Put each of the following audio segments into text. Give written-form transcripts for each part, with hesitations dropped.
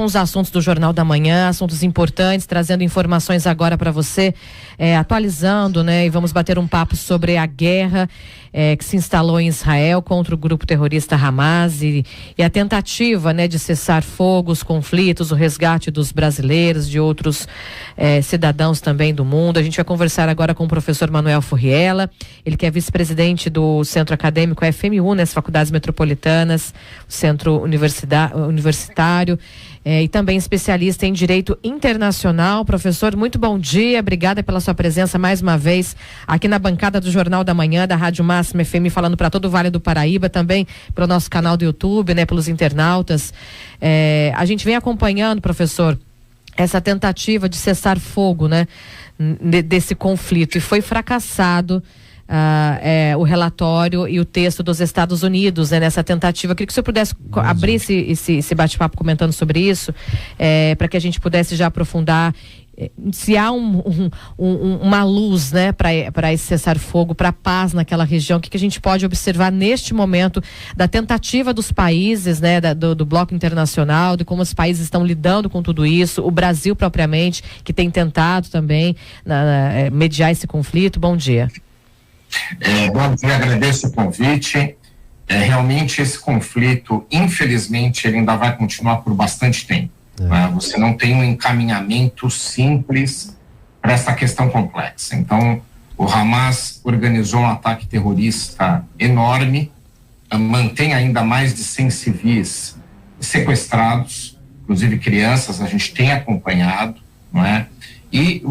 Os assuntos do Jornal da Manhã, assuntos importantes, trazendo informações agora para você, atualizando, né? E vamos bater um papo sobre a guerra que se instalou em Israel contra o grupo terrorista Hamas e a tentativa, né, de cessar fogo, os conflitos, o resgate dos brasileiros, de outros cidadãos também do mundo. A gente vai conversar agora com o professor Manuel Furriela, ele que é vice-presidente do Centro Acadêmico FMU, nas Faculdades Metropolitanas, o Centro Universitário. E também especialista em Direito Internacional. Professor, muito bom dia, obrigada pela sua presença mais uma vez aqui na bancada do Jornal da Manhã, da Rádio Máxima FM, falando para todo o Vale do Paraíba, também pelo nosso canal do YouTube, né, pelos internautas. A gente vem acompanhando, professor, essa tentativa de cessar fogo, né, desse conflito, e foi fracassado o relatório e o texto dos Estados Unidos, né, nessa tentativa. Eu queria que o senhor pudesse abrir esse bate-papo comentando sobre isso, para que a gente pudesse já aprofundar se há uma luz, né, para esse cessar-fogo, para a paz naquela região. O que a gente pode observar neste momento da tentativa dos países, né, do bloco internacional, de como os países estão lidando com tudo isso, o Brasil propriamente, que tem tentado também mediar esse conflito. Bom dia. Bom dia, agradeço o convite. Realmente esse conflito, infelizmente, ele ainda vai continuar por bastante tempo. Né? Você não tem um encaminhamento simples para essa questão complexa. Então, o Hamas organizou um ataque terrorista enorme, mantém ainda mais de 100 civis sequestrados, inclusive crianças, a gente tem acompanhado, não é? E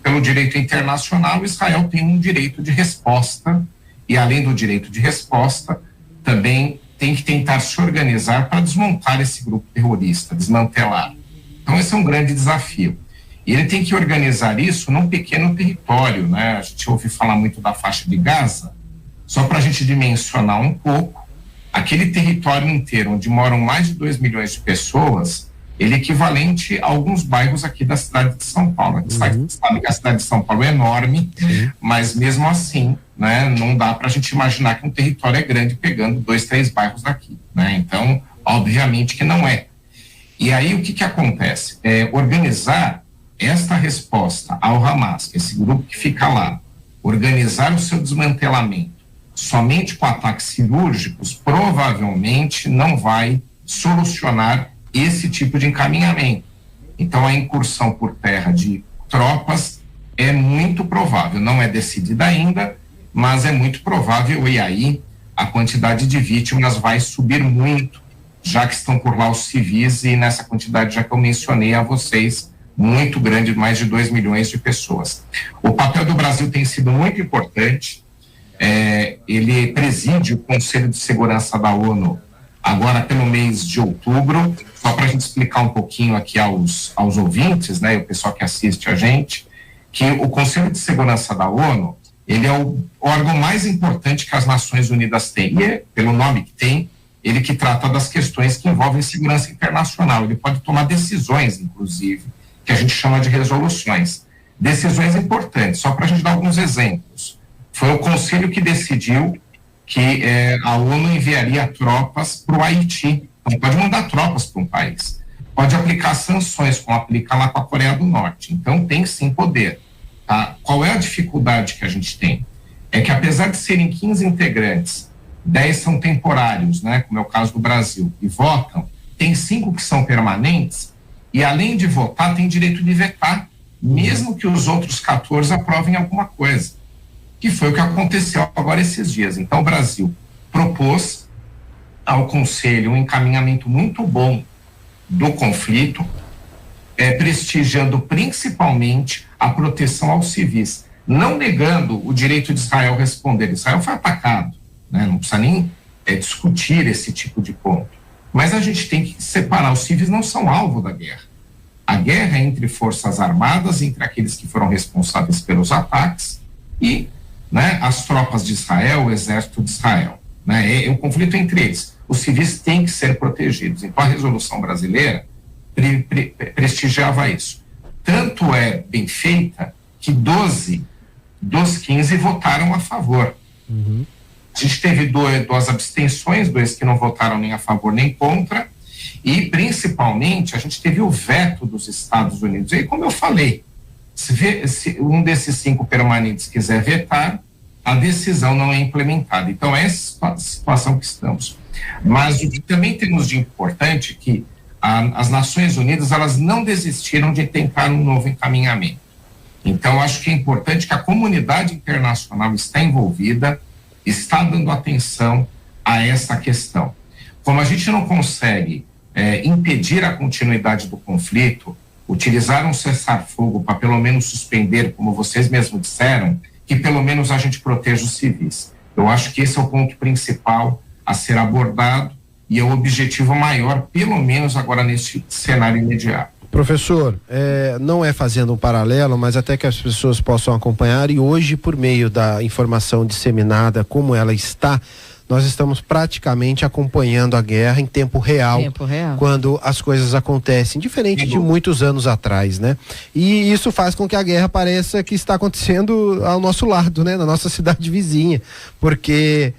pelo direito internacional, Israel tem um direito de resposta, e além do direito de resposta, também tem que tentar se organizar para desmontar esse grupo terrorista, desmantelar. Então esse é um grande desafio. E ele tem que organizar isso num pequeno território, né? A gente ouve falar muito da faixa de Gaza, só para a gente dimensionar um pouco, aquele território inteiro, onde moram mais de 2 milhões de pessoas, ele é equivalente a alguns bairros aqui da cidade de São Paulo. A gente sabe que a cidade de São Paulo é enorme, mas mesmo assim, né, não dá para a gente imaginar que um território é grande pegando 2, 3 bairros daqui, né? Então, obviamente que não é. E aí o que acontece? Organizar esta resposta ao Hamas, que é esse grupo que fica lá, organizar o seu desmantelamento somente com ataques cirúrgicos, provavelmente não vai solucionar esse tipo de encaminhamento. Então a incursão por terra de tropas é muito provável, não é decidida ainda, mas é muito provável, e aí a quantidade de vítimas vai subir muito, já que estão por lá os civis, e nessa quantidade já que eu mencionei a vocês, muito grande, mais de 2 milhões de pessoas. O papel do Brasil tem sido muito importante, ele preside o Conselho de Segurança da ONU agora pelo mês de outubro, só para a gente explicar um pouquinho aqui aos ouvintes, né, e o pessoal que assiste a gente, que o Conselho de Segurança da ONU, ele é o órgão mais importante que as Nações Unidas têm, e pelo nome que tem, ele que trata das questões que envolvem segurança internacional. Ele pode tomar decisões, inclusive, que a gente chama de resoluções. Decisões importantes, só para a gente dar alguns exemplos. Foi o Conselho que decidiu que a ONU enviaria tropas para o Haiti. Não pode mandar tropas para um país. Pode aplicar sanções, como aplica lá com a Coreia do Norte. Então, tem sim poder. Tá? Qual é a dificuldade que a gente tem? É que, apesar de serem 15 integrantes, 10 são temporários, né, como é o caso do Brasil, e votam, tem 5 que são permanentes, e além de votar, tem direito de vetar, mesmo que os outros 14 aprovem alguma coisa, que foi o que aconteceu agora esses dias. Então o Brasil propôs ao Conselho um encaminhamento muito bom do conflito, prestigiando principalmente a proteção aos civis, não negando o direito de Israel responder. Israel foi atacado, né? Não precisa nem discutir esse tipo de ponto. Mas a gente tem que separar, os civis não são alvo da guerra. A guerra é entre forças armadas, entre aqueles que foram responsáveis pelos ataques e, né, as tropas de Israel, o exército de Israel, né? É um conflito entre eles. Os civis têm que ser protegidos. Então a resolução brasileira prestigiava isso. Tanto é bem feita que 12 dos 15 votaram a favor. A gente teve duas abstenções, 2 que não votaram nem a favor nem contra, E, principalmente, a gente teve o veto dos Estados Unidos. E, como eu falei, se um desses 5 permanentes quiser vetar, a decisão não é implementada. Então, essa é a situação que estamos. Mas o que também temos de importante é que as Nações Unidas, elas não desistiram de tentar um novo encaminhamento. Então, acho que é importante que a comunidade internacional está envolvida, está dando atenção a essa questão. Como a gente não consegue impedir a continuidade do conflito, utilizar um cessar-fogo para pelo menos suspender, como vocês mesmos disseram, que pelo menos a gente proteja os civis. Eu acho que esse é o ponto principal a ser abordado e é o objetivo maior, pelo menos agora neste cenário imediato. Professor, não é fazendo um paralelo, mas até que as pessoas possam acompanhar, e hoje, por meio da informação disseminada como ela está, nós estamos praticamente acompanhando a guerra em tempo real, quando as coisas acontecem, diferente de muitos anos atrás, né? E isso faz com que a guerra pareça que está acontecendo ao nosso lado, né? Na nossa cidade vizinha, porque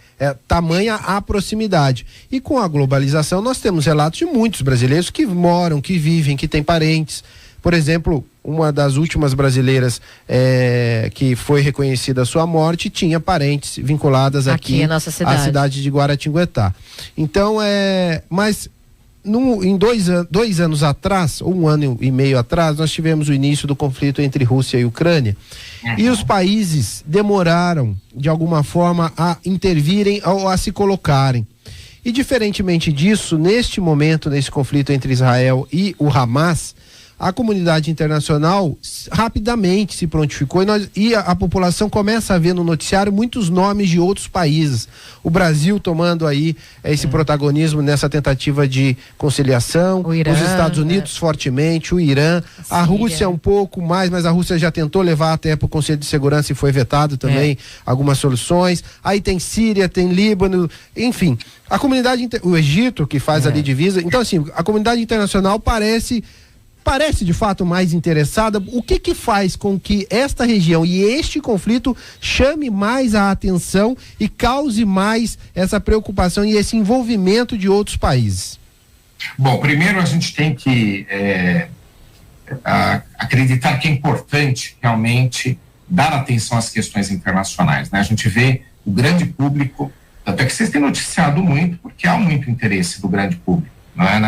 tamanha a proximidade. E com a globalização nós temos relatos de muitos brasileiros que moram, que vivem, que têm parentes. Por exemplo, uma das últimas brasileiras que foi reconhecida a sua morte tinha parentes vinculadas aqui à cidade de Guaratinguetá. Então, mas em 2 anos atrás, ou 1 ano e meio atrás, nós tivemos o início do conflito entre Rússia e Ucrânia. E os países demoraram, de alguma forma, a intervirem ou a se colocarem. E diferentemente disso, neste momento, nesse conflito entre Israel e o Hamas, a comunidade internacional rapidamente se prontificou e a população começa a ver no noticiário muitos nomes de outros países. O Brasil tomando aí esse protagonismo nessa tentativa de conciliação, Irã, os Estados Unidos fortemente, o Irã, a Rússia um pouco mais, mas a Rússia já tentou levar até para o Conselho de Segurança e foi vetado também algumas soluções. Aí tem Síria, tem Líbano, enfim. A comunidade, o Egito que faz ali divisa. Então assim, a comunidade internacional parece de fato mais interessada. O que faz com que esta região e este conflito chame mais a atenção e cause mais essa preocupação e esse envolvimento de outros países? Bom, primeiro a gente tem que acreditar que é importante realmente dar atenção às questões internacionais, né? A gente vê o grande público, tanto é que vocês têm noticiado muito, porque há muito interesse do grande público, não é?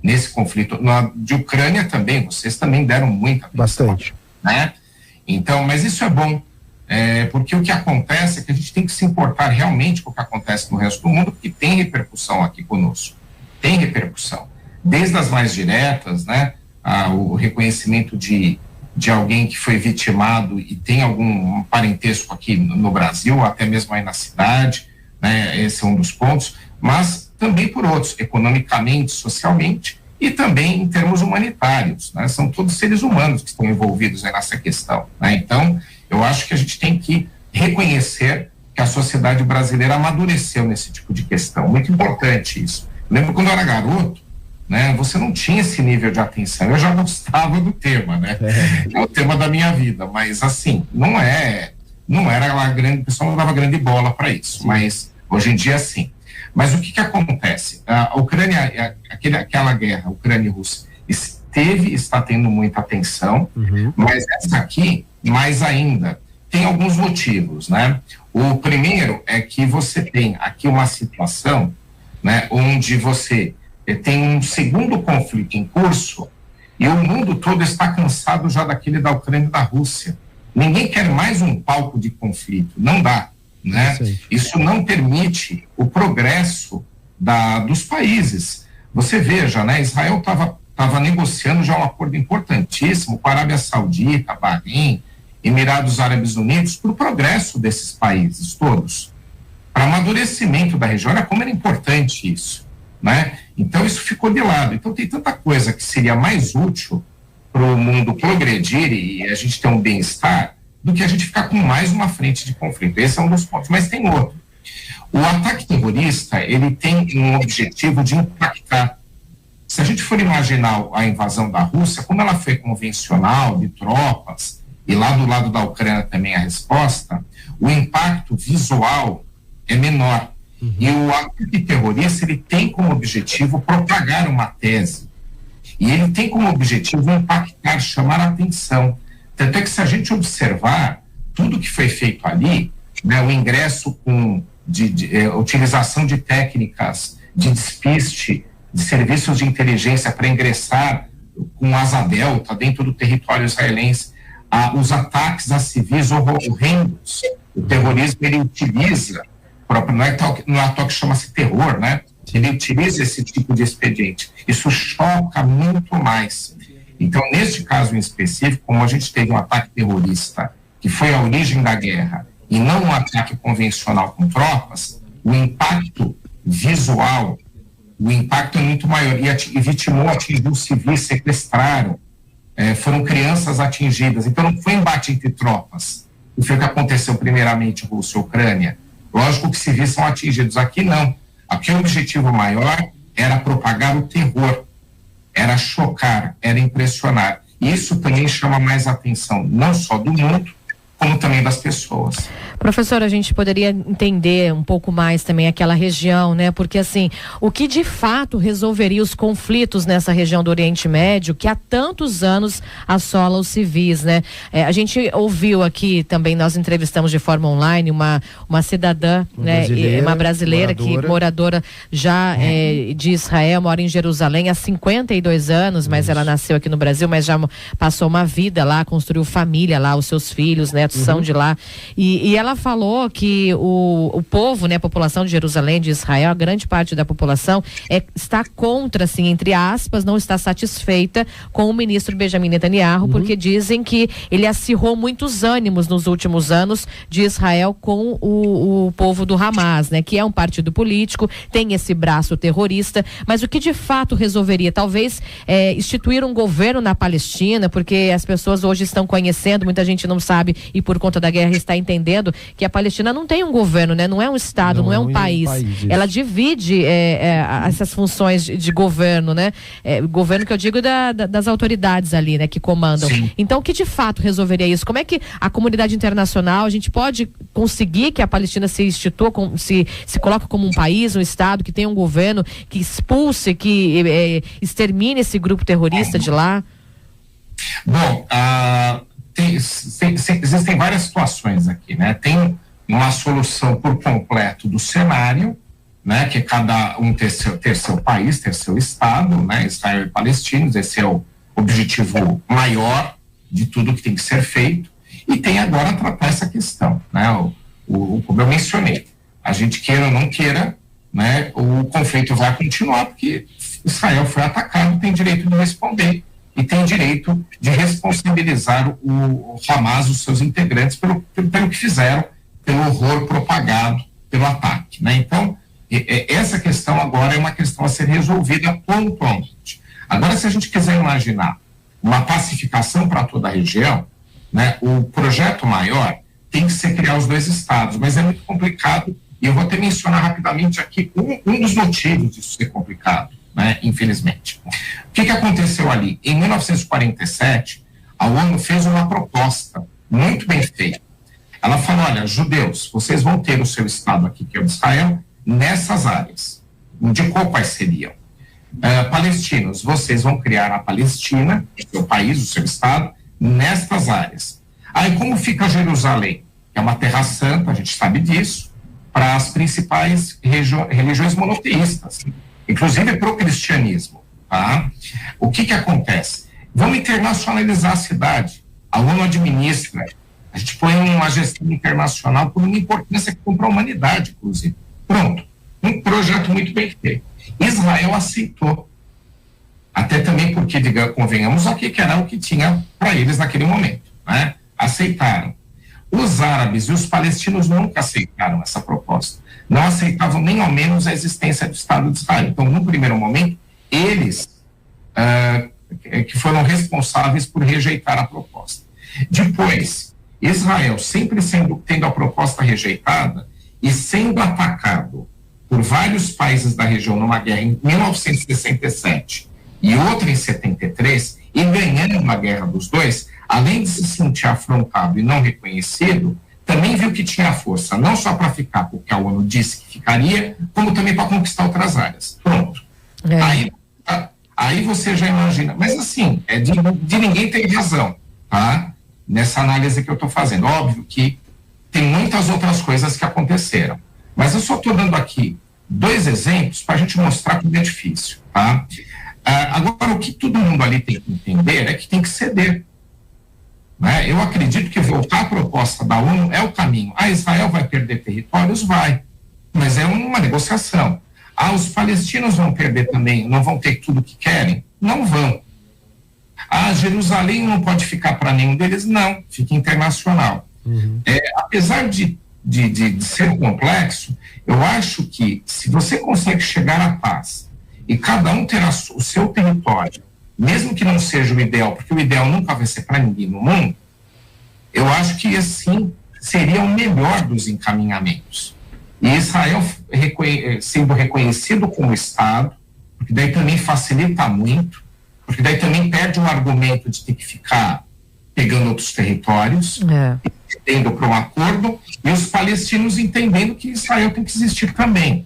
Nesse conflito, de Ucrânia também, vocês também deram muita atenção. Bastante. Né? Então, mas isso é bom, porque o que acontece é que a gente tem que se importar realmente com o que acontece no resto do mundo, porque tem repercussão aqui conosco, tem repercussão, desde as mais diretas, né? O reconhecimento de alguém que foi vitimado e tem algum parentesco aqui no Brasil, até mesmo aí na cidade, né? Esse é um dos pontos, mas também por outros, economicamente, socialmente e também em termos humanitários, né? São todos seres humanos que estão envolvidos nessa questão, né? Então, eu acho que a gente tem que reconhecer que a sociedade brasileira amadureceu nesse tipo de questão, muito importante isso. Eu lembro quando eu era garoto, né? Você não tinha esse nível de atenção, eu já gostava do tema, né? É o tema da minha vida, mas assim, não era lá grande, o pessoal não dava grande bola para isso, mas hoje em dia sim. Mas o que acontece? A Ucrânia, aquela guerra, Ucrânia e Rússia, está tendo muita atenção, mas essa aqui, mais ainda, tem alguns motivos, né? O primeiro é que você tem aqui uma situação, né, onde você tem um segundo conflito em curso e o mundo todo está cansado já daquele da Ucrânia e da Rússia. Ninguém quer mais um palco de conflito, não dá. Né? Isso não permite o progresso dos países. Você veja, né? Israel estava negociando já um acordo importantíssimo com a Arábia Saudita, Bahrein, Emirados Árabes Unidos, para o progresso desses países todos, para amadurecimento da região. Olha como era importante isso, né? Então isso ficou de lado. Então tem tanta coisa que seria mais útil para o mundo progredir e a gente ter um bem-estar, do que a gente ficar com mais uma frente de conflito. Esse é um dos pontos, mas tem outro. O ataque terrorista, ele tem um objetivo de impactar. Se a gente for imaginar a invasão da Rússia, como ela foi convencional, de tropas, e lá do lado da Ucrânia também a resposta, o impacto visual é menor. E o ataque terrorista, ele tem como objetivo propagar uma tese. E ele tem como objetivo impactar, chamar a atenção. Tanto é que, se a gente observar tudo que foi feito ali, né, o ingresso com utilização de técnicas de despiste, de serviços de inteligência para ingressar com asa delta dentro do território israelense, os ataques a civis horrendos. O terrorismo, ele utiliza, não é à toa que chama-se terror, né? Ele utiliza esse tipo de expediente. Isso choca muito mais. Então, neste caso em específico, como a gente teve um ataque terrorista que foi a origem da guerra e não um ataque convencional com tropas, o impacto visual, o impacto é muito maior. E vitimou, atingiu civis, sequestraram, foram crianças atingidas. Então, não foi embate entre tropas. E foi o que aconteceu primeiramente com Rússia e Ucrânia. Lógico que civis são atingidos. Aqui não. Aqui o objetivo maior era propagar o terror, era chocar, era impressionar. E isso também chama mais atenção, não só do mundo, como também das pessoas. Professor, a gente poderia entender um pouco mais também aquela região, né? Porque assim, o que de fato resolveria os conflitos nessa região do Oriente Médio, que há tantos anos assola os civis, né? A gente ouviu aqui também, nós entrevistamos de forma online uma cidadã, né? Uma brasileira moradora já de Israel, mora em Jerusalém há 52 anos, mas ela nasceu aqui no Brasil, mas já passou uma vida lá, construiu família lá, os seus filhos, netos são de lá, e ela falou que o povo, né, a população de Jerusalém, de Israel, a grande parte da população está contra, assim, entre aspas, não está satisfeita com o ministro Benjamin Netanyahu, porque dizem que ele acirrou muitos ânimos nos últimos anos de Israel com o povo do Hamas, né, que é um partido político, tem esse braço terrorista, mas o que de fato resolveria? Talvez instituir um governo na Palestina, porque as pessoas hoje estão conhecendo, muita gente não sabe e por conta da guerra está entendendo que a Palestina não tem um governo, né? Não é um estado, não é um país. Ela divide essas funções de governo, né? Governo que eu digo das autoridades ali, né? Que comandam. Sim. Então, o que de fato resolveria isso? Como é que a comunidade internacional, a gente pode conseguir que a Palestina se institua, se coloque como um país, um estado, que tenha um governo, que expulse, que extermine esse grupo terrorista de lá? Bom, existem várias situações aqui, né? Tem uma solução por completo do cenário, né? Que cada um ter seu país, ter seu estado, né? Israel e palestinos, esse é o objetivo maior de tudo que tem que ser feito. E tem agora tratar essa questão, né? Como eu mencionei, a gente queira ou não queira, né? O conflito vai continuar porque Israel foi atacado, tem direito de responder. E tem direito de responsabilizar o Hamas, os seus integrantes, pelo que fizeram, pelo horror propagado, pelo ataque, né? Então, essa questão agora é uma questão a ser resolvida pontualmente. Agora, se a gente quiser imaginar uma pacificação para toda a região, né, o projeto maior tem que ser criar os dois estados, mas é muito complicado, e eu vou até mencionar rapidamente aqui um dos motivos disso ser complicado, né, infelizmente. O que aconteceu ali? Em 1947, a ONU fez uma proposta muito bem feita. Ela falou, olha, judeus, vocês vão ter o seu estado aqui, que é o de Israel, nessas áreas. Indicou quais seriam. Palestinos, vocês vão criar a Palestina, o seu país, o seu estado, nestas áreas. Aí como fica Jerusalém? É uma terra santa, a gente sabe disso, para as principais religiões monoteístas, inclusive para o cristianismo. Tá? O que acontece? Vamos internacionalizar a cidade. A ONU administra. A gente põe uma gestão internacional por uma importância que tem para a humanidade, inclusive. Pronto. Um projeto muito bem feito. Israel aceitou. Até também porque, convenhamos aqui, que era o que tinha para eles naquele momento. Né? Aceitaram. Os árabes e os palestinos nunca aceitaram essa proposta. Não aceitavam nem ao menos a existência do Estado de Israel. Então, no primeiro momento, eles que foram responsáveis por rejeitar a proposta. Depois, Israel, sempre tendo a proposta rejeitada e sendo atacado por vários países da região numa guerra em 1967 e outra em 73, e ganhando uma guerra dos dois, além de se sentir afrontado e não reconhecido, também viu que tinha força, não só para ficar porque a ONU disse que ficaria, como também para conquistar outras áreas. Pronto. Aí você já imagina, mas assim, de ninguém ter razão, tá? Nessa análise que eu estou fazendo. Óbvio que tem muitas outras coisas que aconteceram, mas eu só estou dando aqui 2 exemplos para a gente mostrar como é difícil, tá? Agora, o que todo mundo ali tem que entender é que tem que ceder. Né? Eu acredito que voltar à proposta da ONU é o caminho. Israel vai perder territórios? Vai, mas é uma negociação. Os palestinos vão perder também, não vão ter tudo que querem? Não vão. Jerusalém não pode ficar para nenhum deles? Não, fica internacional. Apesar de ser complexo, eu acho que se você consegue chegar à paz e cada um terá o seu território, mesmo que não seja o ideal, porque o ideal nunca vai ser para ninguém no mundo, eu acho que assim seria o melhor dos encaminhamentos. E Israel sendo reconhecido como Estado, porque daí também facilita muito, porque daí também perde o argumento de ter que ficar pegando outros territórios, entendendo para um acordo, e os palestinos entendendo que Israel tem que existir também,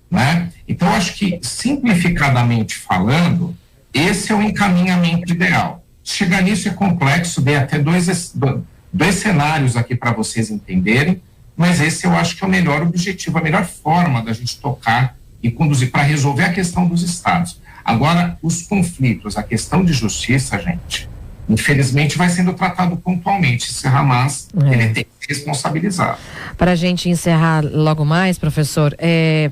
né? Então, eu acho que, simplificadamente falando, esse é o encaminhamento ideal. Chegar nisso é complexo, dei até dois cenários aqui para vocês entenderem, mas esse eu acho que é o melhor objetivo, a melhor forma da gente tocar e conduzir para resolver a questão dos estados. Agora, os conflitos, a questão de justiça, gente, infelizmente vai sendo tratado pontualmente. Esse Hamas, ele tem que se responsabilizar. Para a gente encerrar logo mais, professor,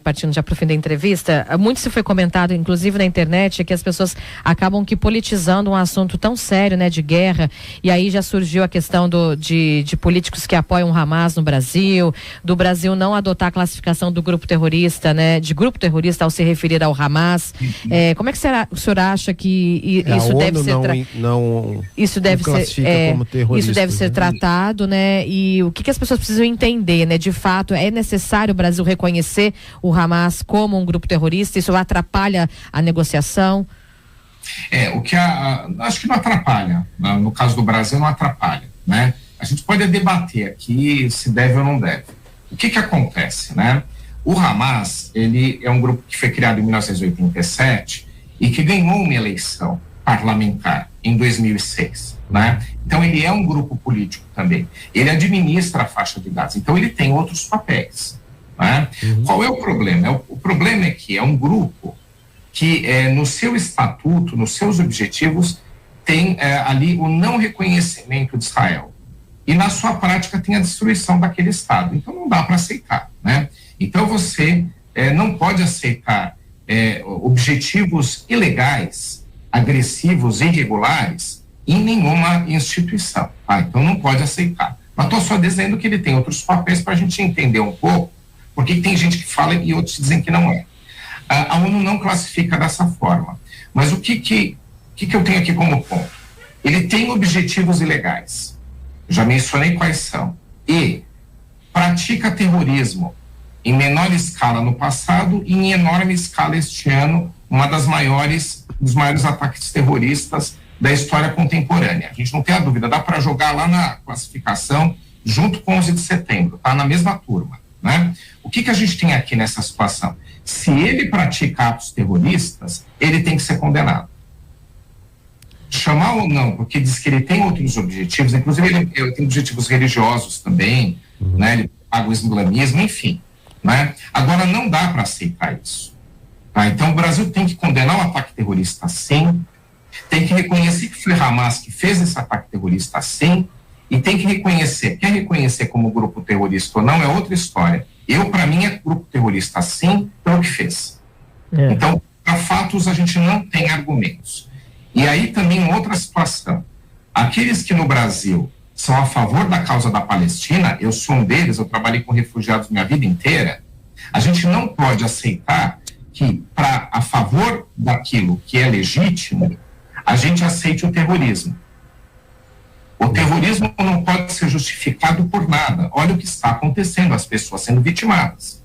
partindo já para o fim da entrevista, muito se foi comentado, inclusive na internet, que as pessoas acabam que politizando um assunto tão sério, né, de guerra, e aí já surgiu a questão de políticos que apoiam o Hamas no Brasil, do Brasil não adotar a classificação do grupo terrorista, né, de grupo terrorista ao se referir ao Hamas. Como é que o senhor acha que isso deve ser isso deve ser tratado, né? E o que as pessoas precisam entender, né? De fato, é necessário o Brasil reconhecer o Hamas como um grupo terrorista? Isso atrapalha a negociação? Acho que não atrapalha. No caso do Brasil, não atrapalha, né? A gente pode debater aqui se deve ou não deve. O que acontece, né? O Hamas, ele é um grupo que foi criado em 1987 e que ganhou uma eleição parlamentar em 2006, né? Então ele é um grupo político também. Ele administra a faixa de Gaza, então ele tem outros papéis, né? Qual é o problema? O problema é que é um grupo que no seu estatuto, nos seus objetivos, tem ali o não reconhecimento de Israel e na sua prática tem a destruição daquele Estado. Então não dá para aceitar, né? Então você não pode aceitar objetivos ilegais, agressivos, irregulares em nenhuma instituição, tá? Então não pode aceitar. Mas estou só dizendo que ele tem outros papéis para a gente entender um pouco, porque tem gente que fala e outros dizem que não é. A ONU não classifica dessa forma. Mas o que eu tenho aqui como ponto? Ele tem objetivos ilegais, já mencionei quais são, e pratica terrorismo em menor escala no passado e em enorme escala este ano, dos maiores ataques terroristas da história contemporânea. A gente não tem a dúvida, dá para jogar lá na classificação junto com 11 de setembro, tá na mesma turma, né? O que a gente tem aqui nessa situação? Se ele pratica atos terroristas, ele tem que ser condenado. Chamar ou não, porque diz que ele tem outros objetivos, inclusive ele tem objetivos religiosos também, né? Ele paga o islamismo, enfim, né? Agora não dá para aceitar isso. Tá? Então o Brasil tem que condenar o ataque terrorista, sim, tem que reconhecer que foi Hamas que fez esse ataque terrorista, sim, e tem que reconhecer, quer reconhecer como grupo terrorista ou não é outra história. Para mim, é grupo terrorista, sim, pelo que fez. Então, para fatos, a gente não tem argumentos. E aí também outra situação. Aqueles que no Brasil são a favor da causa da Palestina, eu sou um deles, eu trabalhei com refugiados minha vida inteira, a gente não pode aceitar que, a favor daquilo que é legítimo, a gente aceite o terrorismo. O terrorismo não pode ser justificado por nada. Olha o que está acontecendo, as pessoas sendo vitimadas.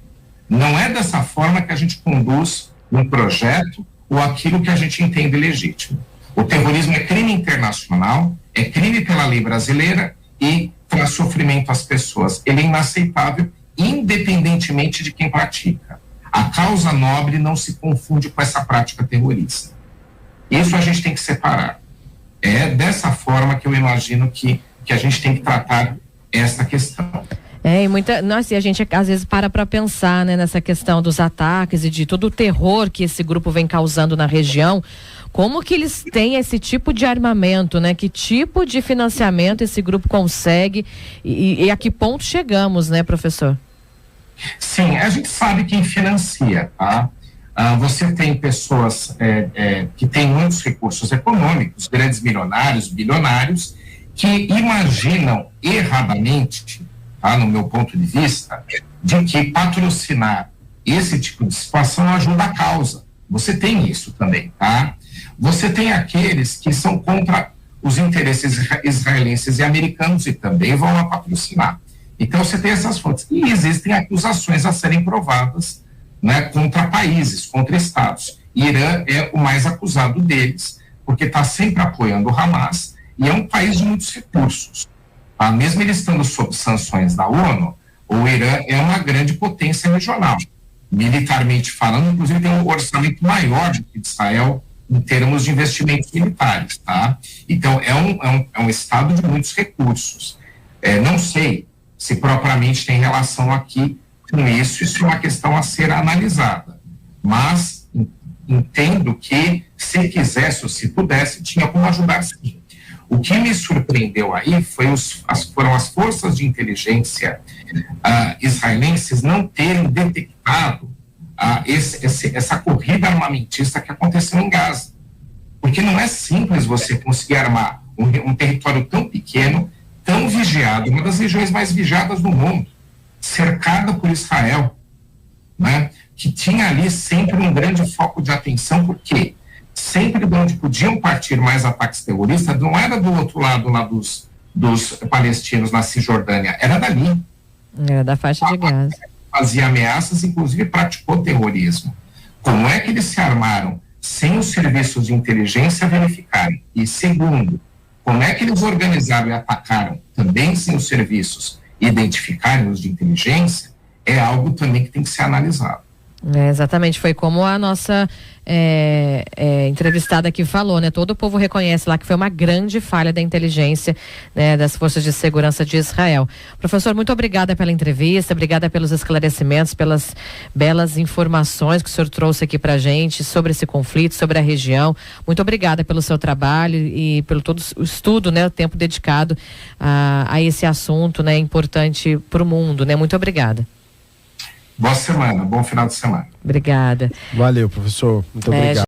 Não é dessa forma que a gente conduz um projeto ou aquilo que a gente entende legítimo. O terrorismo é crime internacional, é crime pela lei brasileira e traz sofrimento às pessoas. Ele é inaceitável, independentemente de quem pratica. A causa nobre não se confunde com essa prática terrorista. Isso a gente tem que separar. É dessa forma que eu imagino que a gente tem que tratar essa questão. E a gente às vezes para pensar, né, nessa questão dos ataques e de todo o terror que esse grupo vem causando na região. Como que eles têm esse tipo de armamento, né? Que tipo de financiamento esse grupo consegue e a que ponto chegamos, né, professor? Sim, a gente sabe quem financia, tá? Você tem pessoas que têm muitos recursos econômicos, grandes milionários, bilionários, que imaginam erradamente, tá, no meu ponto de vista, de que patrocinar esse tipo de situação ajuda a causa. Você tem isso também, tá? Você tem aqueles que são contra os interesses israelenses e americanos e também vão lá patrocinar. Então você tem essas fontes. E existem acusações a serem provadas, né, contra países, contra estados. Irã é o mais acusado deles, porque está sempre apoiando o Hamas e é um país de muitos recursos. Mesmo ele estando sob sanções da ONU, o Irã é uma grande potência regional. Militarmente falando, inclusive tem um orçamento maior do que Israel em termos de investimentos militares, tá? Então é um estado de muitos recursos. Não sei se propriamente tem relação aqui com isso é uma questão a ser analisada, mas entendo que se quisesse ou se pudesse, tinha como ajudar sim. O que me surpreendeu aí foram as forças de inteligência israelenses não terem detectado essa corrida armamentista que aconteceu em Gaza. Porque não é simples você conseguir armar um território tão pequeno, tão vigiado, uma das regiões mais vigiadas do mundo, cercada por Israel, né? Que tinha ali sempre um grande foco de atenção, porque sempre de onde podiam partir mais ataques terroristas, não era do outro lado lá dos palestinos na Cisjordânia, era dali. Era da faixa de Gaza. Fazia ameaças, inclusive praticou terrorismo. Como é que eles se armaram sem os serviços de inteligência verificarem? E segundo, como é que eles organizaram e atacaram também sem os serviços identificarem os de inteligência? É algo também que tem que ser analisado. Exatamente, foi como a nossa entrevistada aqui falou, né? Todo o povo reconhece lá que foi uma grande falha da inteligência, né, das forças de segurança de Israel. Professor, muito obrigada pela entrevista, obrigada pelos esclarecimentos, pelas belas informações que o senhor trouxe aqui pra gente sobre esse conflito, sobre a região. Muito obrigada pelo seu trabalho e pelo todo o estudo, né? O tempo dedicado a esse assunto, né? Importante para o mundo, né? Muito obrigada. Boa semana, bom final de semana. Obrigada. Valeu, professor. Muito obrigado.